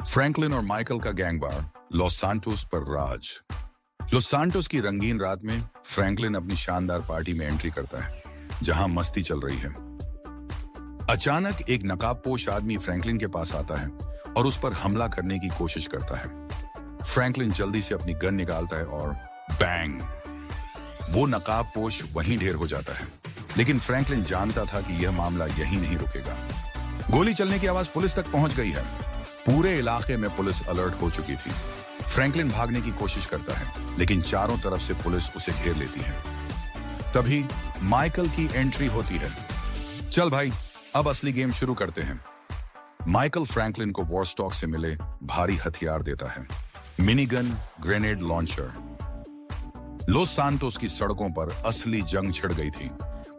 Franklin और Michael का gang war loss Santos पर राज। लॉस सैंटोस की रंगीन रात में फ्रैंकलिन अपनी शानदार पार्टी में एंट्री करता है जहां मस्ती चल रही है। अचानक एक नकाबपोश आदमी फ्रैंकलिन के पास आता है और उस पर हमला करने की कोशिश करता है। फ्रैंकलिन जल्दी से अपनी गन निकालता है और बैंग, वो नकाबपोश वहीं ढेर हो जाता है। लेकिन फ्रैंकलिन जानता था कि यह मामला यहीं नहीं रुकेगा। गोली चलने की आवाज पुलिस तक पहुंच गई है। पूरे इलाके में पुलिस अलर्ट हो चुकी थी। फ्रैंकलिन भागने की कोशिश करता है लेकिन चारों तरफ से पुलिस उसे घेर लेती है। तभी माइकल की एंट्री होती है। चल भाई, अब असली गेम शुरू करते हैं। माइकल फ्रैंकलिन को वॉरस्टॉक से मिले भारी हथियार देता है, minigun, grenade launcher. Los Santos की सड़कों पर असली जंग छिड़ गई थी।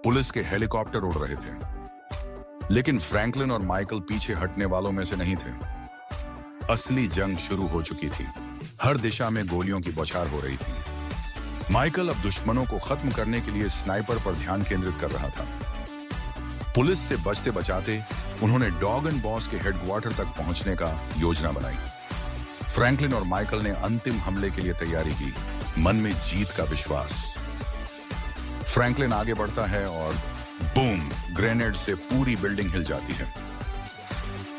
पुलिस के हेलीकॉप्टर उड़ रहे थे लेकिन फ्रैंकलिन और माइकल पीछे हटने वालों में से नहीं थे। असली जंग शुरू हो चुकी थी। हर दिशा में गोलियों की बौछार हो रही थी। माइकल अब दुश्मनों को खत्म करने के लिए स्नाइपर पर ध्यान केंद्रित कर रहा था। पुलिस से बचते बचाते उन्होंने डॉग एंड बॉस के हेडक्वार्टर तक पहुंचने का योजना बनाई। फ्रैंकलिन और माइकल ने अंतिम हमले के लिए तैयारी की, मन में जीत का विश्वास। फ्रैंकलिन आगे बढ़ता है और बूम, ग्रेनेड से पूरी बिल्डिंग हिल जाती है।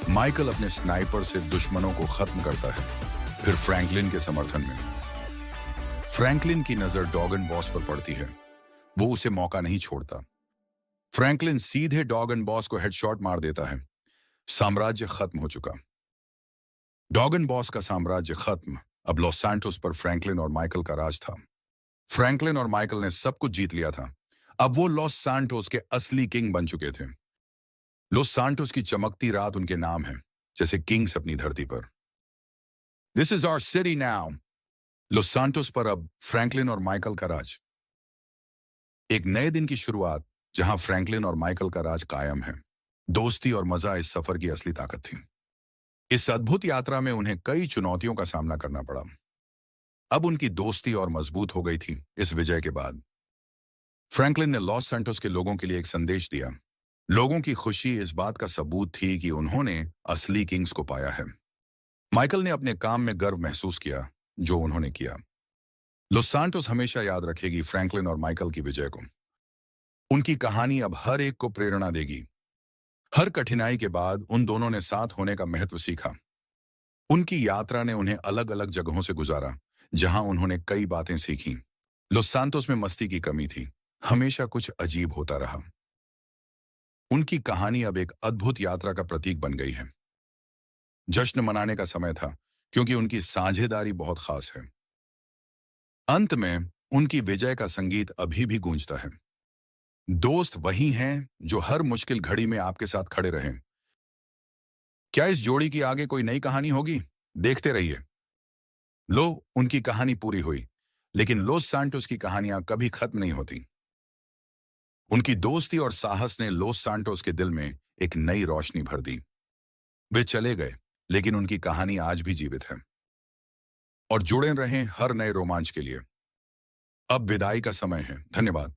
माइकल अपने स्नाइपर से दुश्मनों को खत्म करता है, फिर फ्रैंकलिन के समर्थन में। फ्रैंकलिन की नजर डॉग एंड बॉस पर पड़ती है। वो उसे मौका नहीं छोड़ता। फ्रैंकलिन सीधे डॉग एंड बॉस को हेडशॉट मार देता है। साम्राज्य खत्म हो चुका। डॉग एंड बॉस का साम्राज्य खत्म। अब लॉस सैंटोस पर फ्रैंकलिन और माइकल का राज था। फ्रैंकलिन और माइकल ने सब कुछ जीत लिया था। अब वो लॉस सैंटोस के असली किंग बन चुके थे। लॉस सैंटोस की चमकती रात उनके नाम है, जैसे किंग्स अपनी धरती पर। This is our city now. Los Santos पर अब फ्रैंकलिन और माइकल का राज। एक नए दिन की शुरुआत जहां फ्रैंकलिन और माइकल का राज कायम है। दोस्ती और मजा इस सफर की असली ताकत थी। इस अद्भुत यात्रा में उन्हें कई चुनौतियों का सामना करना पड़ा। अब उनकी दोस्ती और मजबूत हो गई थी इस विजय के बाद। फ्रैंकलिन ने लॉस सैंटोस के लोगों के लिए एक संदेश दिया। लोगों की खुशी इस बात का सबूत थी कि उन्होंने असली किंग्स को पाया है। माइकल ने अपने काम में गर्व महसूस किया जो उन्होंने किया। लॉस सैंटोस हमेशा याद रखेगी फ्रैंकलिन और माइकल की विजय को। उनकी कहानी अब हर एक को प्रेरणा देगी। हर कठिनाई के बाद उन दोनों ने साथ होने का महत्व सीखा। उनकी यात्रा ने उन्हें अलग अलग जगहों से गुजारा जहां उन्होंने कई बातें सीखी। लॉस सैंटोस में मस्ती की कमी थी, हमेशा कुछ अजीब होता रहा। उनकी कहानी अब एक अद्भुत यात्रा का प्रतीक बन गई है। जश्न मनाने का समय था क्योंकि उनकी साझेदारी बहुत खास है। अंत में उनकी विजय का संगीत अभी भी गूंजता है। दोस्त वही हैं जो हर मुश्किल घड़ी में आपके साथ खड़े रहें। क्या इस जोड़ी की आगे कोई नई कहानी होगी? देखते रहिए। लो, उनकी कहानी पूरी हुई, लेकिन लॉस सैंटोस की कहानियां कभी खत्म नहीं होती। उनकी दोस्ती और साहस ने लॉस सैंटोस के दिल में एक नई रोशनी भर दी। वे चले गए, लेकिन उनकी कहानी आज भी जीवित है। और जुड़े रहें हर नए रोमांच के लिए। अब विदाई का समय है। धन्यवाद।